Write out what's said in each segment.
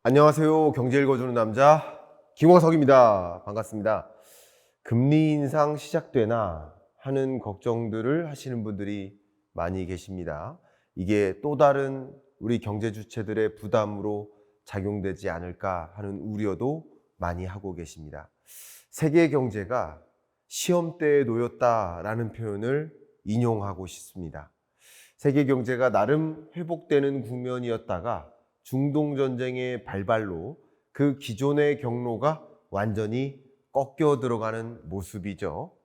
안녕하세요. 경제 읽어주는 남자 김광석입니다. 반갑습니다. 금리 인상 시작되나 하는 걱정들을 하시는 분들이 많이 계십니다. 이게 또 다른 우리 경제 주체들의 부담으로 작용되지 않을까 하는 우려도 많이 하고 계십니다. 세계 경제가 시험대에 놓였다라는 표현을 인용하고 싶습니다. 세계 경제가 나름 회복되는 국면이었다가 중동 전쟁의 발발로 그 기존의 경로가 완전히 꺾여 들어가는 모습이죠.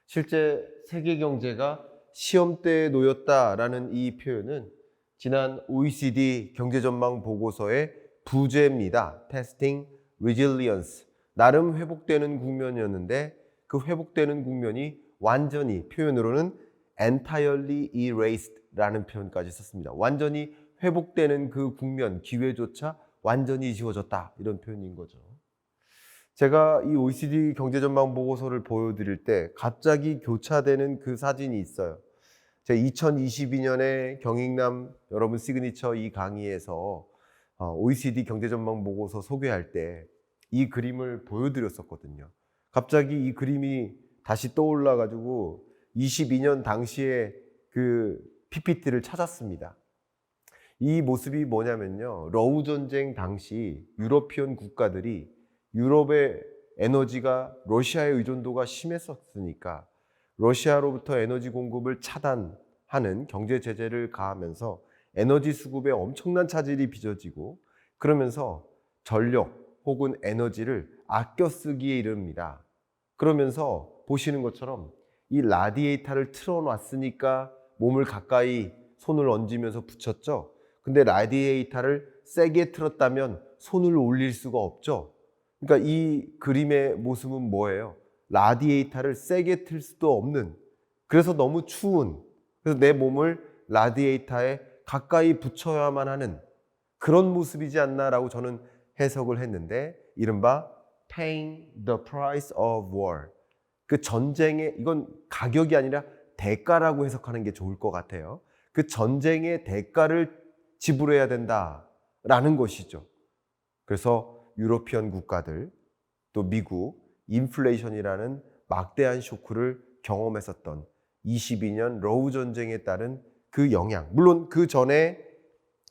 실제 세계 경제가 시험대에 놓였다라는 이 표현은 지난 OECD 경제 전망 보고서의 부제입니다. Testing Resilience. 나름 회복되는 국면이었는데 그 회복되는 국면이 완전히 표현으로는 entirely erased라는 표현까지 썼습니다. 완전히 회복되는 그 국면, 기회조차 완전히 지워졌다. 이런 표현인 거죠. 제가 이 OECD 경제전망 보고서를 보여드릴 때 갑자기 교차되는 그 사진이 있어요. 제가 2022년에 경익남 여러분 시그니처 이 강의에서 OECD 경제전망 보고서 소개할 때 이 그림을 보여드렸었거든요. 갑자기 이 그림이 다시 떠올라가지고 22년 당시에 그 PPT를 찾았습니다. 이 모습이 뭐냐면요. 러우 전쟁 당시 유러피언 국가들이 유럽의 에너지가 러시아의 의존도가 심했었으니까 러시아로부터 에너지 공급을 차단하는 경제 제재를 가하면서 에너지 수급에 엄청난 차질이 빚어지고 그러면서 전력 혹은 에너지를 아껴 쓰기에 이릅니다. 그러면서 보시는 것처럼 이 라디에이터를 틀어놨으니까 몸을 가까이 손을 얹으면서 붙였죠. 근데 라디에이터를 세게 틀었다면 손을 올릴 수가 없죠. 그러니까 이 그림의 모습은 뭐예요? 라디에이터를 세게 틀 수도 없는, 그래서 너무 추운, 그래서 내 몸을 라디에이터에 가까이 붙여야만 하는 그런 모습이지 않나라고 저는 해석을 했는데, 이른바 paying the price of war. 그 전쟁의, 이건 가격이 아니라 대가라고 해석하는 게 좋을 것 같아요. 그 전쟁의 대가를 지불해야 된다라는 것이죠. 그래서 유러피언 국가들, 또 미국, 인플레이션이라는 막대한 쇼크를 경험했었던 22년 러우 전쟁에 따른 그 영향. 물론 그 전에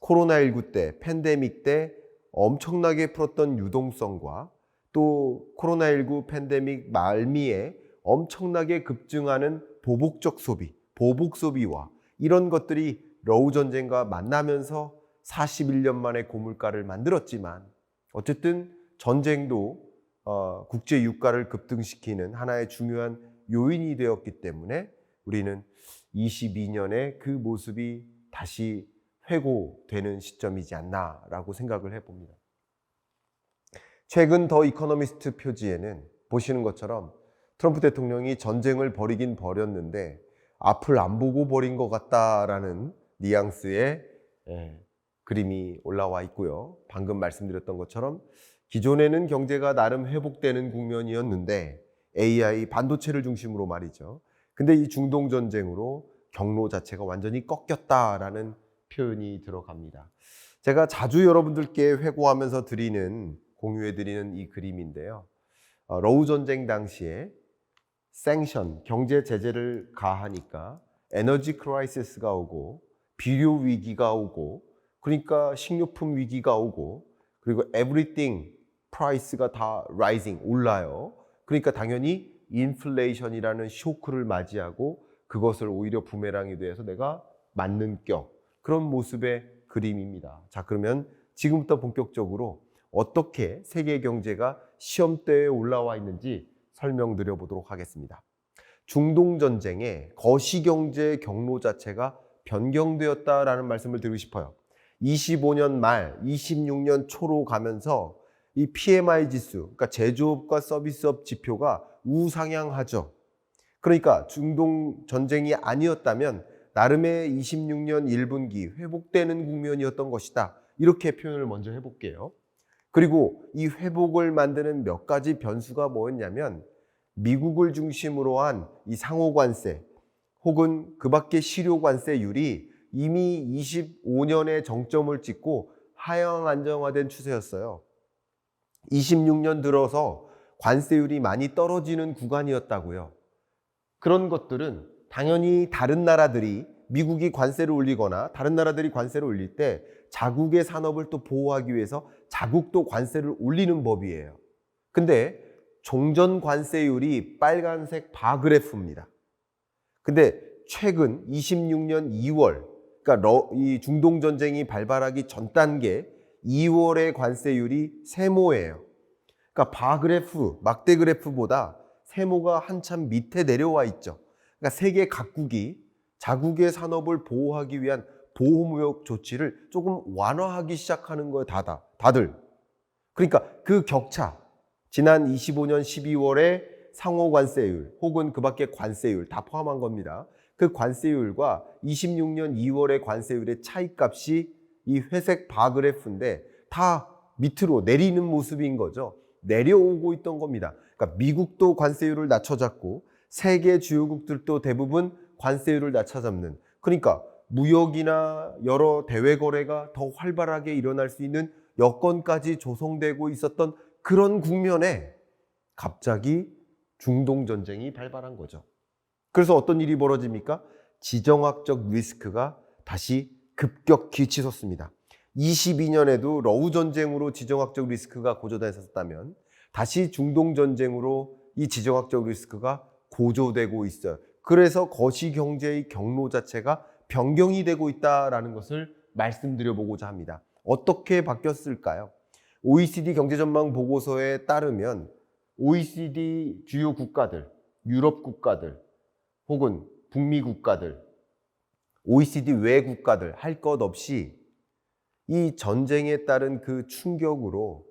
코로나19 때, 팬데믹 때 엄청나게 풀었던 유동성과 또 코로나19 팬데믹 말미에 엄청나게 급증하는 보복적 소비, 보복 소비와 이런 것들이 러우 전쟁과 만나면서 41년 만에 고물가를 만들었지만 어쨌든 전쟁도 국제 유가를 급등시키는 하나의 중요한 요인이 되었기 때문에 우리는 22년에 그 모습이 다시 회고되는 시점이지 않나라고 생각을 해봅니다. 최근 더 이코노미스트 표지에는 보시는 것처럼 트럼프 대통령이 전쟁을 벌이긴 벌였는데 앞을 안 보고 벌인 것 같다라는 뉘앙스의 그림이 올라와 있고요. 방금 말씀드렸던 것처럼 기존에는 경제가 나름 회복되는 국면이었는데 AI, 반도체를 중심으로 말이죠. 근데 이 중동 전쟁으로 경로 자체가 완전히 꺾였다라는 표현이 들어갑니다. 제가 자주 여러분들께 회고하면서 공유해드리는 이 그림인데요. 러우 전쟁 당시에 생션, 경제 제재를 가하니까 에너지 크라이시스가 오고 비료 위기가 오고 그러니까 식료품 위기가 오고 그리고 everything price가 다 rising, 올라요. 그러니까 당연히 인플레이션이라는 쇼크를 맞이하고 그것을 오히려 부메랑이 돼서 내가 맞는 격, 그런 모습의 그림입니다. 자, 그러면 지금부터 본격적으로 어떻게 세계 경제가 시험대에 올라와 있는지 설명드려 보도록 하겠습니다. 중동 전쟁의 거시경제 경로 자체가 변경되었다라는 말씀을 드리고 싶어요. 25년 말, 26년 초로 가면서 이 PMI 지수, 그러니까 제조업과 서비스업 지표가 우상향하죠. 그러니까 중동 전쟁이 아니었다면 나름의 26년 1분기 회복되는 국면이었던 것이다. 이렇게 표현을 먼저 해볼게요. 그리고 이 회복을 만드는 몇 가지 변수가 뭐였냐면 미국을 중심으로 한 이 상호관세 혹은 그 밖의 실효관세율이 이미 25년의 정점을 찍고 하향 안정화된 추세였어요. 26년 들어서 관세율이 많이 떨어지는 구간이었다고요. 그런 것들은 당연히 다른 나라들이 미국이 관세를 올리거나 다른 나라들이 관세를 올릴 때 자국의 산업을 또 보호하기 위해서 자국도 관세를 올리는 법이에요. 근데 종전 관세율이 빨간색 바그래프입니다. 근데 최근 26년 2월, 그러니까 이 중동 전쟁이 발발하기 전 단계 2월의 관세율이 세모예요. 그러니까 바그래프, 막대 그래프보다 세모가 한참 밑에 내려와 있죠. 그러니까 세계 각국이 자국의 산업을 보호하기 위한 보호무역 조치를 조금 완화하기 시작하는 거예요, 다들. 그러니까 그 격차, 지난 25년 12월에 상호 관세율 혹은 그 밖의 관세율 다 포함한 겁니다. 그 관세율과 26년 2월의 관세율의 차이값이 이 회색 바그래프인데 다 밑으로 내리는 모습인 거죠. 내려오고 있던 겁니다. 그러니까 미국도 관세율을 낮춰잡고 세계 주요국들도 대부분 관세율을 낮춰잡는, 그러니까 무역이나 여러 대외 거래가 더 활발하게 일어날 수 있는 여건까지 조성되고 있었던 그런 국면에 갑자기 중동 전쟁이 발발한 거죠. 그래서 어떤 일이 벌어집니까? 지정학적 리스크가 다시 급격히 치솟습니다. 22년에도 러우 전쟁으로 지정학적 리스크가 고조됐었다면 다시 중동 전쟁으로 이 지정학적 리스크가 고조되고 있어요. 그래서 거시경제의 경로 자체가 변경이 되고 있다는 것을 말씀드려보고자 합니다. 어떻게 바뀌었을까요? OECD 경제전망 보고서에 따르면 OECD 주요 국가들, 유럽 국가들 혹은 북미 국가들, OECD 외 국가들 할 것 없이 이 전쟁에 따른 그 충격으로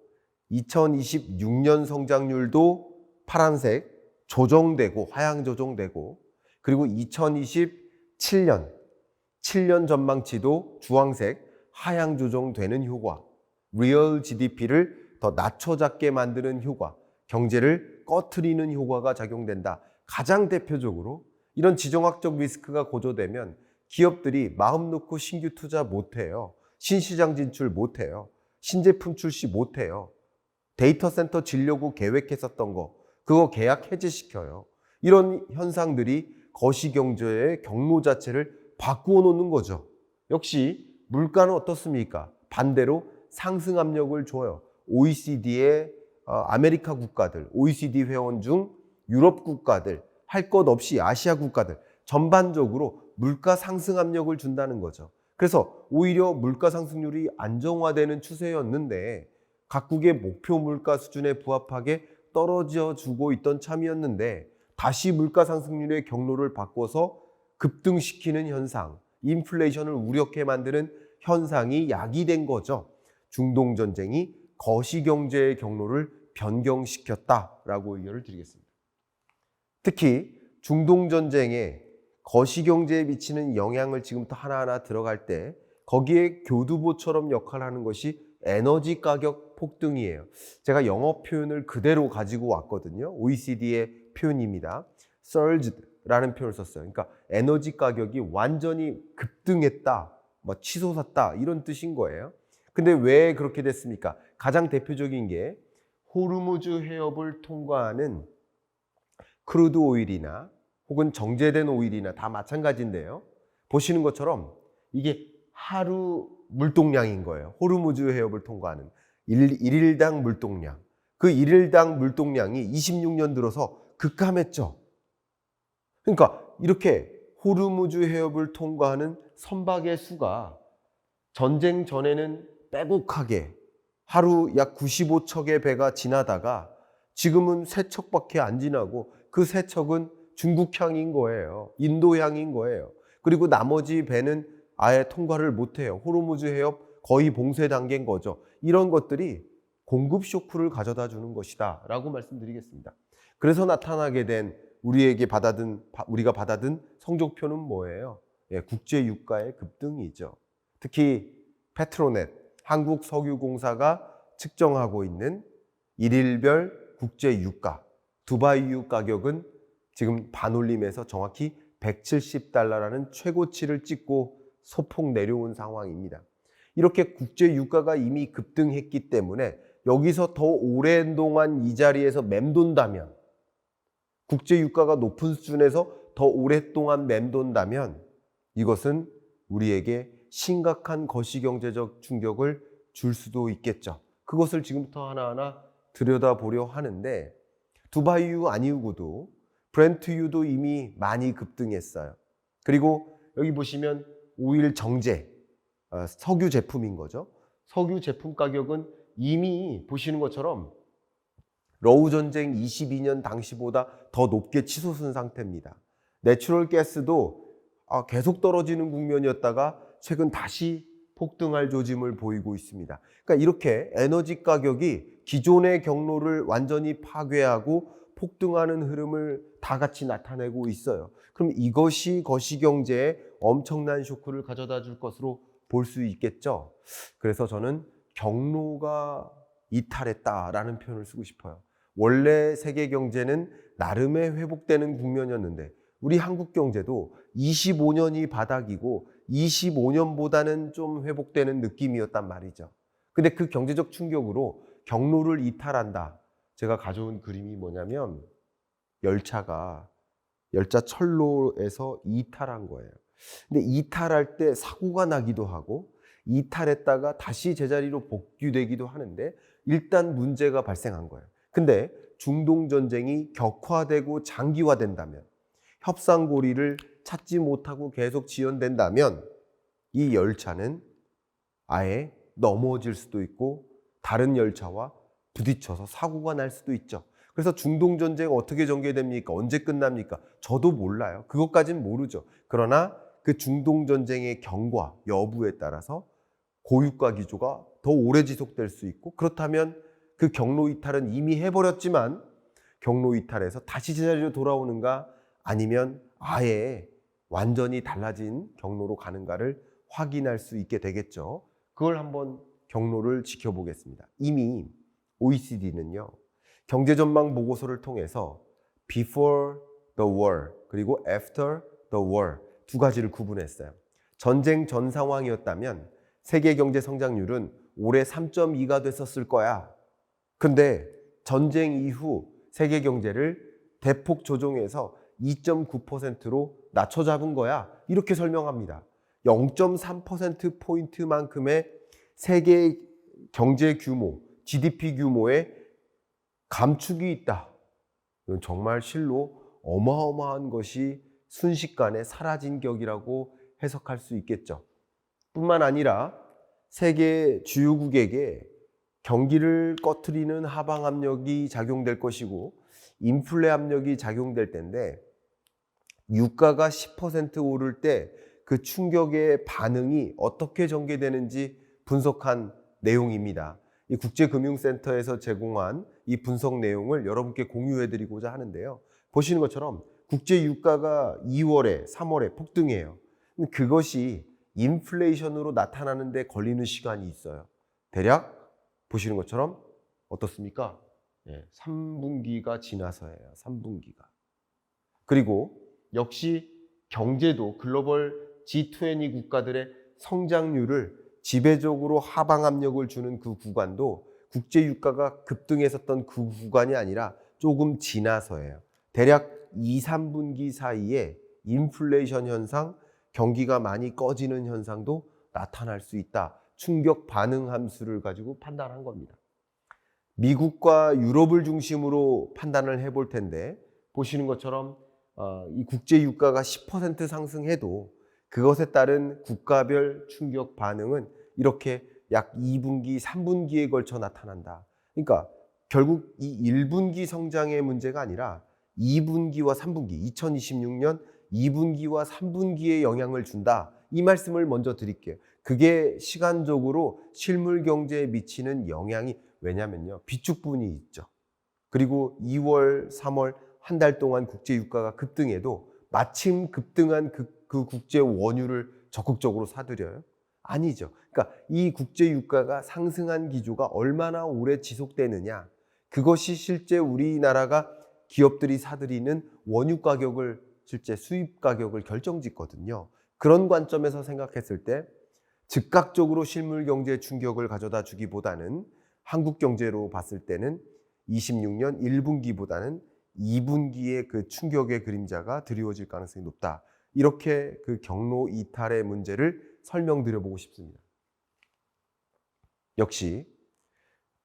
2026년 성장률도 파란색 조정되고 하향 조정되고, 그리고 2027년 7년 전망치도 주황색 하향 조정되는 효과, 리얼 GDP를 더 낮춰잡게 만드는 효과, 경제를 꺼트리는 효과가 작용된다. 가장 대표적으로 이런 지정학적 리스크가 고조되면 기업들이 마음 놓고 신규 투자 못해요. 신시장 진출 못해요. 신제품 출시 못해요. 데이터 센터 지려고 계획했었던 거, 그거 계약 해지시켜요. 이런 현상들이 거시경제의 경로 자체를 바꾸어 놓는 거죠. 역시 물가는 어떻습니까? 반대로 상승 압력을 줘요. OECD의 아메리카 국가들, OECD 회원 중 유럽 국가들, 할 것 없이 아시아 국가들 전반적으로 물가 상승 압력을 준다는 거죠. 그래서 오히려 물가 상승률이 안정화되는 추세였는데 각국의 목표 물가 수준에 부합하게 떨어져 주고 있던 참이었는데 다시 물가 상승률의 경로를 바꿔서 급등시키는 현상, 인플레이션을 우려케 만드는 현상이 야기된 거죠. 중동 전쟁이 거시경제의 경로를 변경시켰다라고 의견을 드리겠습니다. 특히 중동 전쟁에 거시경제에 미치는 영향을 지금부터 하나하나 들어갈 때 거기에 교두보처럼 역할하는 것이 에너지 가격 폭등이에요. 제가 영어 표현을 그대로 가지고 왔거든요. OECD의 표현입니다. surged라는 표현을 썼어요. 그러니까 에너지 가격이 완전히 급등했다, 치솟았다 이런 뜻인 거예요. 근데 왜 그렇게 됐습니까? 가장 대표적인 게 호르무즈 해협을 통과하는 크루드 오일이나 혹은 정제된 오일이나 다 마찬가지인데요. 보시는 것처럼 이게 하루 물동량인 거예요. 호르무즈 해협을 통과하는 일일당 물동량. 그 일일당 물동량이 26년 들어서 급감했죠. 그러니까 이렇게 호르무즈 해협을 통과하는 선박의 수가 전쟁 전에는 빼곡하게 하루 약 95척의 배가 지나다가 지금은 3척밖에 안 지나고 그 3척은 중국향인 거예요. 인도향인 거예요. 그리고 나머지 배는 아예 통과를 못해요. 호르무즈 해협 거의 봉쇄 단계인 거죠. 이런 것들이 공급 쇼크를 가져다 주는 것이다 라고 말씀드리겠습니다. 그래서 나타나게 된 우리가 받아든 성적표는 뭐예요? 국제 유가의 급등이죠. 특히 페트로넷, 한국석유공사가 측정하고 있는 일일별 국제 유가, 두바이유 가격은 지금 반올림에서 정확히 $170라는 최고치를 찍고 소폭 내려온 상황입니다. 이렇게 국제 유가가 이미 급등했기 때문에 여기서 더 오랜 동안 이 자리에서 맴돈다면, 국제 유가가 높은 수준에서 더 오랫동안 맴돈다면 이것은 우리에게 심각한 거시경제적 충격을 줄 수도 있겠죠. 그것을 지금부터 하나하나 들여다보려 하는데, 두바이유 아니우고도 브렌트유도 이미 많이 급등했어요. 그리고 여기 보시면 오일 정제, 석유 제품인 거죠. 석유 제품 가격은 이미 보시는 것처럼 러우 전쟁 22년 당시보다 더 높게 치솟은 상태입니다. 내추럴 가스도 계속 떨어지는 국면이었다가 최근 다시 폭등할 조짐을 보이고 있습니다. 그러니까 이렇게 에너지 가격이 기존의 경로를 완전히 파괴하고 폭등하는 흐름을 다 같이 나타내고 있어요. 그럼 이것이 거시경제에 엄청난 쇼크를 가져다 줄 것으로 볼 수 있겠죠. 그래서 저는 경로가 이탈했다라는 표현을 쓰고 싶어요. 원래 세계 경제는 나름의 회복되는 국면이었는데 우리 한국 경제도 25년이 바닥이고 25년보다는 좀 회복되는 느낌이었단 말이죠. 근데 그 경제적 충격으로 경로를 이탈한다. 제가 가져온 그림이 뭐냐면 열차 철로에서 이탈한 거예요. 근데 이탈할 때 사고가 나기도 하고 이탈했다가 다시 제자리로 복귀되기도 하는데 일단 문제가 발생한 거예요. 근데 중동 전쟁이 격화되고 장기화된다면, 협상고리를 찾지 못하고 계속 지연된다면 이 열차는 아예 넘어질 수도 있고 다른 열차와 부딪혀서 사고가 날 수도 있죠. 그래서 중동 전쟁 어떻게 전개됩니까? 언제 끝납니까? 저도 몰라요. 그것까지는 모르죠. 그러나 그 중동 전쟁의 경과 여부에 따라서 고유가 기조가 더 오래 지속될 수 있고, 그렇다면 그 경로 이탈은 이미 해버렸지만 경로 이탈에서 다시 제자리로 돌아오는가, 아니면 아예 완전히 달라진 경로로 가는가를 확인할 수 있게 되겠죠. 그걸 한번 경로를 지켜보겠습니다. 이미 OECD는요, 경제전망 보고서를 통해서 before the war 그리고 after the war 두 가지를 구분했어요. 전쟁 전 상황이었다면 세계 경제 성장률은 올해 3.2가 됐었을 거야. 근데 전쟁 이후 세계 경제를 대폭 조정해서 2.9%로 낮춰 잡은 거야. 이렇게 설명합니다. 0.3%포인트만큼의 세계 경제 규모, GDP 규모의 감축이 있다. 이건 정말 실로 어마어마한 것이 순식간에 사라진 격이라고 해석할 수 있겠죠. 뿐만 아니라 세계 주요국에게 경기를 꺼트리는 하방 압력이 작용될 것이고 인플레 압력이 작용될 텐데, 유가가 10% 오를 때 그 충격의 반응이 어떻게 전개되는지 분석한 내용입니다. 이 국제금융센터에서 제공한 이 분석 내용을 여러분께 공유해드리고자 하는데요. 보시는 것처럼 국제 유가가 2월에, 3월에 폭등해요. 그것이 인플레이션으로 나타나는 데 걸리는 시간이 있어요. 대략 보시는 것처럼 어떻습니까? 3분기가 지나서예요. 3분기가. 그리고 역시 경제도 글로벌 G20 국가들의 성장률을 지배적으로 하방 압력을 주는 그 구간도 국제 유가가 급등했었던 그 구간이 아니라 조금 지나서예요. 대략 2, 3분기 사이에 인플레이션 현상, 경기가 많이 꺼지는 현상도 나타날 수 있다. 충격 반응 함수를 가지고 판단한 겁니다. 미국과 유럽을 중심으로 판단을 해볼 텐데, 보시는 것처럼 이 국제 유가가 10% 상승해도 그것에 따른 국가별 충격 반응은 이렇게 약 2분기, 3분기에 걸쳐 나타난다. 그러니까 결국 이 1분기 성장의 문제가 아니라 2분기와 3분기, 2026년 2분기와 3분기에 영향을 준다. 이 말씀을 먼저 드릴게요. 그게 시간적으로 실물 경제에 미치는 영향이, 왜냐면요, 비축분이 있죠. 그리고 2월, 3월 한 달 동안 국제 유가가 급등해도 마침 급등한 그 국제 원유를 적극적으로 사들여요? 아니죠. 그러니까 이 국제 유가가 상승한 기조가 얼마나 오래 지속되느냐, 그것이 실제 우리나라가 기업들이 사들이는 원유 가격을, 실제 수입 가격을 결정짓거든요. 그런 관점에서 생각했을 때 즉각적으로 실물 경제 충격을 가져다 주기보다는 한국 경제로 봤을 때는 26년 1분기보다는 2분기의 그 충격의 그림자가 드리워질 가능성이 높다. 이렇게 그 경로 이탈의 문제를 설명드려 보고 싶습니다. 역시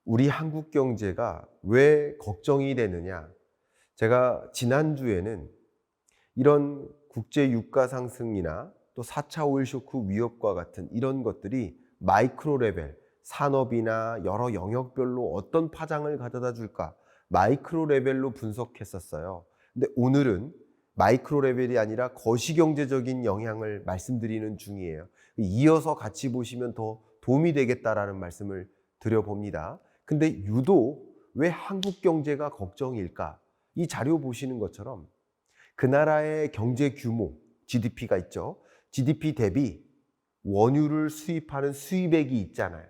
우리 한국 경제가 왜 걱정이 되느냐? 제가 지난주에는 이런 국제 유가 상승이나 또 4차 오일 쇼크 위협과 같은 이런 것들이 마이크로 레벨, 산업이나 여러 영역별로 어떤 파장을 가져다 줄까? 마이크로 레벨로 분석했었어요. 근데 오늘은 마이크로 레벨이 아니라 거시경제적인 영향을 말씀드리는 중이에요. 이어서 같이 보시면 더 도움이 되겠다라는 말씀을 드려봅니다. 근데 유독 왜 한국 경제가 걱정일까? 이 자료 보시는 것처럼 그 나라의 경제 규모, GDP가 있죠. GDP 대비 원유를 수입하는 수입액이 있잖아요.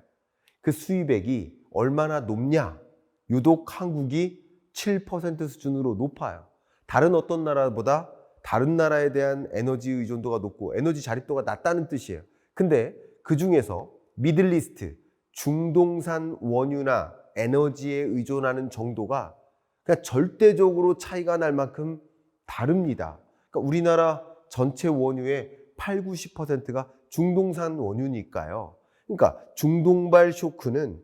그 수입액이 얼마나 높냐? 유독 한국이 7% 수준으로 높아요. 다른 어떤 나라보다 다른 나라에 대한 에너지 의존도가 높고 에너지 자립도가 낮다는 뜻이에요. 근데 그 중에서 미들리스트, 중동산 원유나 에너지에 의존하는 정도가 그냥 절대적으로 차이가 날 만큼 다릅니다. 그러니까 우리나라 전체 원유의 8, 90%가 중동산 원유니까요. 그러니까 중동발 쇼크는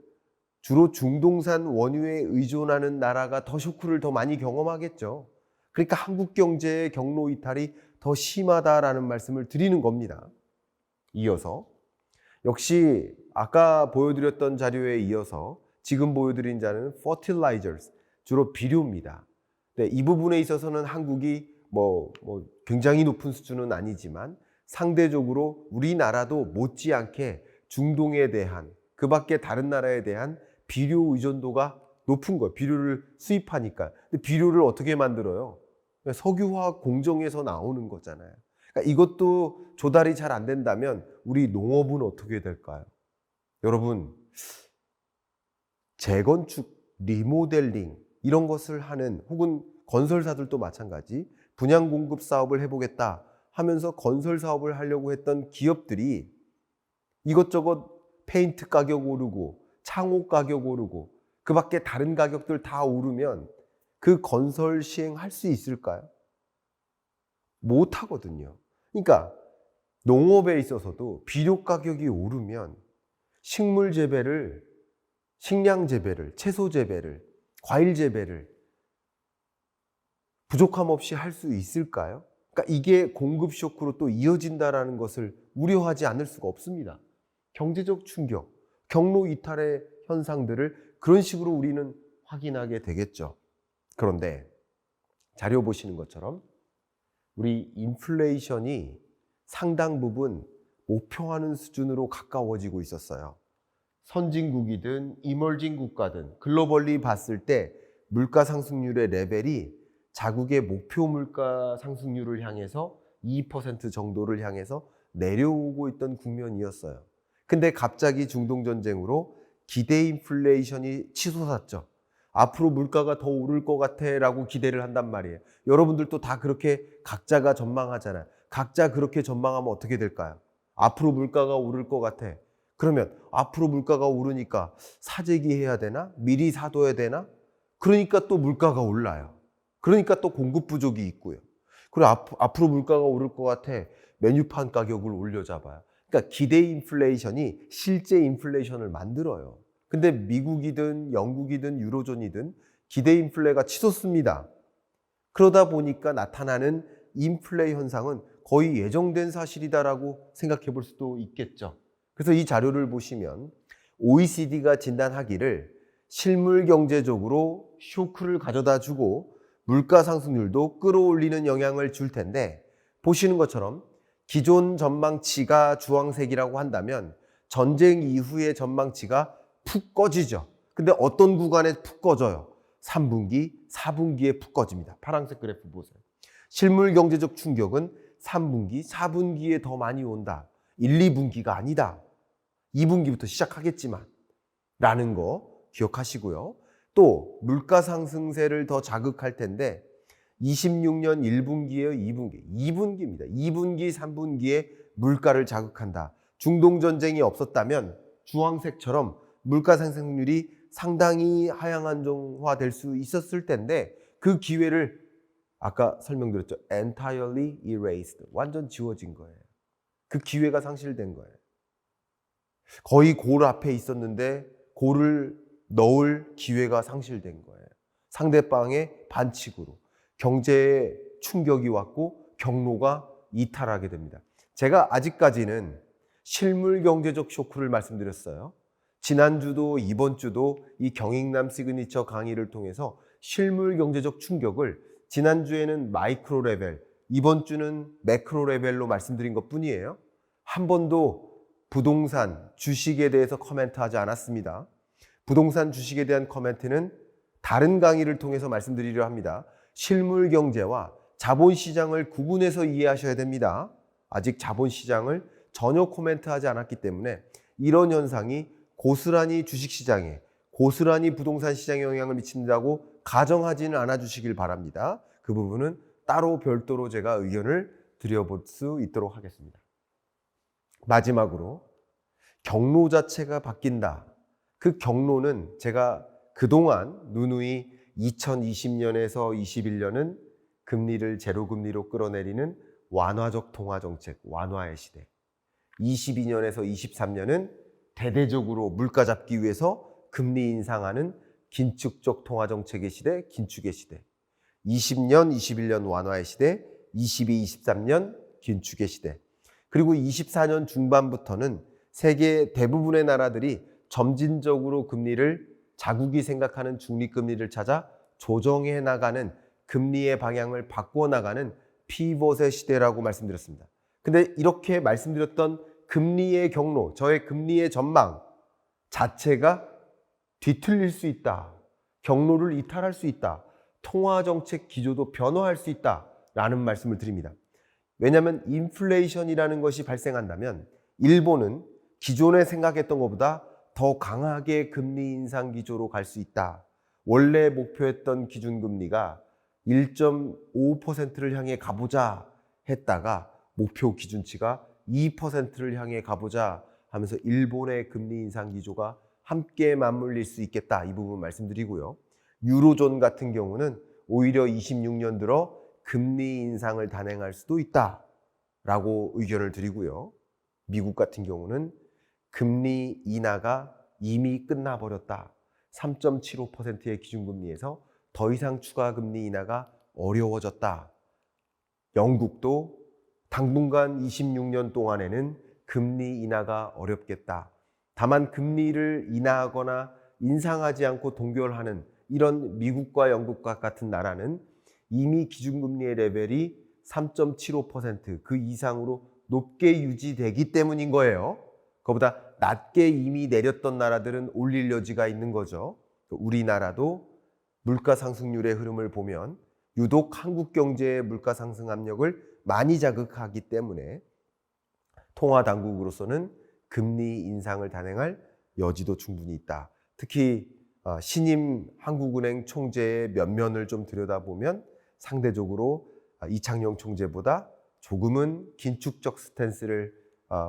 주로 중동산 원유에 의존하는 나라가 더 쇼크를 더 많이 경험하겠죠. 그러니까 한국 경제의 경로 이탈이 더 심하다라는 말씀을 드리는 겁니다. 이어서 역시 아까 보여드렸던 자료에 이어서 지금 보여드린 자료는 fertilizers, 주로 비료입니다. 네, 이 부분에 있어서는 한국이 굉장히 높은 수준은 아니지만 상대적으로 우리나라도 못지않게 중동에 대한 그 밖에 다른 나라에 대한 비료 의존도가 높은 거예요. 비료를 수입하니까. 근데 비료를 어떻게 만들어요? 석유화학 공정에서 나오는 거잖아요. 그러니까 이것도 조달이 잘 안 된다면 우리 농업은 어떻게 될까요? 여러분, 재건축, 리모델링 이런 것을 하는 혹은 건설사들도 마찬가지 분양 공급 사업을 해보겠다 하면서 건설 사업을 하려고 했던 기업들이 이것저것 페인트 가격 오르고 창호 가격 오르고 그 밖에 다른 가격들 다 오르면 그 건설 시행할 수 있을까요? 못 하거든요. 그러니까 농업에 있어서도 비료 가격이 오르면 식물 재배를, 식량 재배를, 채소 재배를, 과일 재배를 부족함 없이 할 수 있을까요? 그러니까 이게 공급 쇼크로 또 이어진다라는 것을 우려하지 않을 수가 없습니다. 경제적 충격, 경로 이탈의 현상들을 그런 식으로 우리는 확인하게 되겠죠. 그런데 자료 보시는 것처럼 우리 인플레이션이 상당 부분 목표하는 수준으로 가까워지고 있었어요. 선진국이든 이머징 국가든 글로벌리 봤을 때 물가 상승률의 레벨이 자국의 목표 물가 상승률을 향해서 2% 정도를 향해서 내려오고 있던 국면이었어요. 근데 갑자기 중동 전쟁으로 기대 인플레이션이 치솟았죠. 앞으로 물가가 더 오를 것 같아 라고 기대를 한단 말이에요. 여러분들도 다 그렇게 각자가 전망하잖아요. 각자 그렇게 전망하면 어떻게 될까요? 앞으로 물가가 오를 것 같아. 그러면 앞으로 물가가 오르니까 사재기 해야 되나? 미리 사둬야 되나? 그러니까 또 물가가 올라요. 그러니까 또 공급 부족이 있고요. 그리고 앞으로 물가가 오를 것 같아. 메뉴판 가격을 올려잡아요. 그러니까 기대 인플레이션이 실제 인플레이션을 만들어요. 근데 미국이든 영국이든 유로존이든 기대 인플레가 치솟습니다. 그러다 보니까 나타나는 인플레 현상은 거의 예정된 사실이다라고 생각해 볼 수도 있겠죠. 그래서 이 자료를 보시면 OECD가 진단하기를 실물 경제적으로 쇼크를 가져다 주고 물가 상승률도 끌어올리는 영향을 줄 텐데 보시는 것처럼 기존 전망치가 주황색이라고 한다면 전쟁 이후의 전망치가 푹 꺼지죠. 근데 어떤 구간에 푹 꺼져요? 3분기, 4분기에 푹 꺼집니다. 파란색 그래프 보세요. 실물 경제적 충격은 3분기, 4분기에 더 많이 온다. 1, 2분기가 아니다. 2분기부터 시작하겠지만 라는 거 기억하시고요. 또 물가 상승세를 더 자극할 텐데 26년 1분기에요, 2분기? 2분기입니다. 2분기, 3분기에 물가를 자극한다. 중동전쟁이 없었다면 주황색처럼 물가 상승률이 상당히 하향안정화될 수 있었을 텐데 그 기회를 아까 설명드렸죠. entirely erased. 완전 지워진 거예요. 그 기회가 상실된 거예요. 거의 골 앞에 있었는데 골을 넣을 기회가 상실된 거예요. 상대방의 반칙으로. 경제에 충격이 왔고 경로가 이탈하게 됩니다. 제가 아직까지는 실물 경제적 쇼크를 말씀드렸어요. 지난주도 이번 주도 이 경익남 시그니처 강의를 통해서 실물 경제적 충격을 지난주에는 마이크로 레벨, 이번 주는 매크로 레벨로 말씀드린 것 뿐이에요. 한 번도 부동산, 주식에 대해서 코멘트하지 않았습니다. 부동산, 주식에 대한 코멘트는 다른 강의를 통해서 말씀드리려 합니다. 실물 경제와 자본시장을 구분해서 이해하셔야 됩니다. 아직 자본시장을 전혀 코멘트하지 않았기 때문에 이런 현상이 고스란히 주식시장에, 고스란히 부동산 시장에 영향을 미친다고 가정하지는 않아 주시길 바랍니다. 그 부분은 따로 별도로 제가 의견을 드려볼 수 있도록 하겠습니다. 마지막으로 경로 자체가 바뀐다. 그 경로는 제가 그동안 누누이 2020년에서 21년은 금리를 제로금리로 끌어내리는 완화적 통화정책, 완화의 시대. 22년에서 23년은 대대적으로 물가 잡기 위해서 금리 인상하는 긴축적 통화정책의 시대, 긴축의 시대. 20년, 21년 완화의 시대, 22, 23년 긴축의 시대. 그리고 24년 중반부터는 세계 대부분의 나라들이 점진적으로 금리를 자국이 생각하는 중립금리를 찾아 조정해 나가는 금리의 방향을 바꾸어 나가는 피벗의 시대라고 말씀드렸습니다. 근데 이렇게 말씀드렸던 금리의 경로, 저의 금리의 전망 자체가 뒤틀릴 수 있다. 경로를 이탈할 수 있다. 통화정책 기조도 변화할 수 있다라는 말씀을 드립니다. 왜냐하면 인플레이션이라는 것이 발생한다면 일본은 기존에 생각했던 것보다 더 강하게 금리 인상 기조로 갈 수 있다. 원래 목표했던 기준금리가 1.5%를 향해 가보자 했다가 목표 기준치가 2%를 향해 가보자 하면서 일본의 금리 인상 기조가 함께 맞물릴 수 있겠다. 이 부분 말씀드리고요. 유로존 같은 경우는 오히려 26년 들어 금리 인상을 단행할 수도 있다라고 의견을 드리고요. 미국 같은 경우는 금리 인하가 이미 끝나버렸다. 3.75%의 기준금리에서 더 이상 추가 금리 인하가 어려워졌다. 영국도 당분간 26년 동안에는 금리 인하가 어렵겠다. 다만 금리를 인하하거나 인상하지 않고 동결하는 이런 미국과 영국과 같은 나라는 이미 기준금리의 레벨이 3.75% 그 이상으로 높게 유지되기 때문인 거예요. 그보다 낮게 이미 내렸던 나라들은 올릴 여지가 있는 거죠. 우리나라도 물가 상승률의 흐름을 보면 유독 한국 경제의 물가 상승 압력을 많이 자극하기 때문에 통화 당국으로서는 금리 인상을 단행할 여지도 충분히 있다. 특히 신임 한국은행 총재의 면면을 좀 들여다보면 상대적으로 이창용 총재보다 조금은 긴축적 스탠스를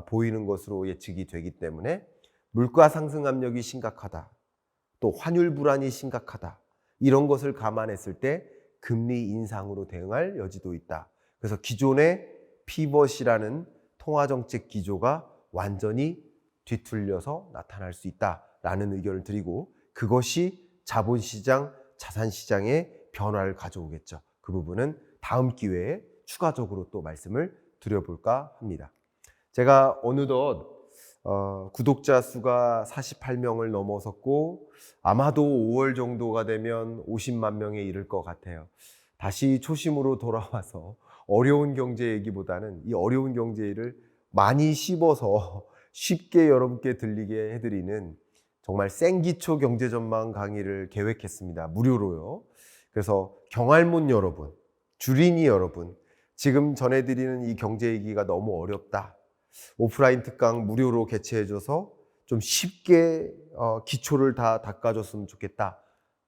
보이는 것으로 예측이 되기 때문에 물가 상승 압력이 심각하다. 또 환율 불안이 심각하다. 이런 것을 감안했을 때 금리 인상으로 대응할 여지도 있다. 그래서 기존의 피벗이라는 통화정책 기조가 완전히 뒤틀려서 나타날 수 있다라는 의견을 드리고 그것이 자본시장, 자산시장의 변화를 가져오겠죠. 그 부분은 다음 기회에 추가적으로 또 말씀을 드려볼까 합니다. 제가 어느덧 구독자 수가 48명을 넘어섰고 아마도 5월 정도가 되면 50만 명에 이를 것 같아요. 다시 초심으로 돌아와서 어려운 경제 얘기보다는 이 어려운 경제를 많이 씹어서 쉽게 여러분께 들리게 해드리는 정말 생기초 경제전망 강의를 계획했습니다. 무료로요. 그래서 경알몬 여러분, 주린이 여러분, 지금 전해드리는 이 경제 얘기가 너무 어렵다. 오프라인 특강 무료로 개최해줘서 좀 쉽게 기초를 다 닦아줬으면 좋겠다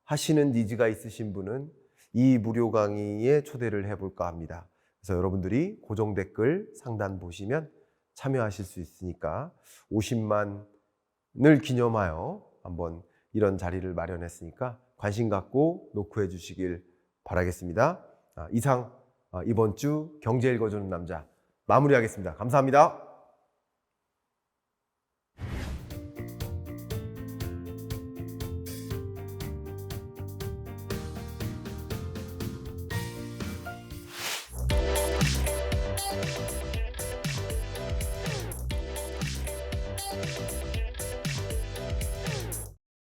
하시는 니즈가 있으신 분은 이 무료 강의에 초대를 해볼까 합니다. 그래서 여러분들이 고정 댓글 상단 보시면 참여하실 수 있으니까 50만을 기념하여 한번 이런 자리를 마련했으니까 관심 갖고 노크해 주시길 바라겠습니다. 이상 이번 주 경제 읽어주는 남자 마무리하겠습니다. 감사합니다.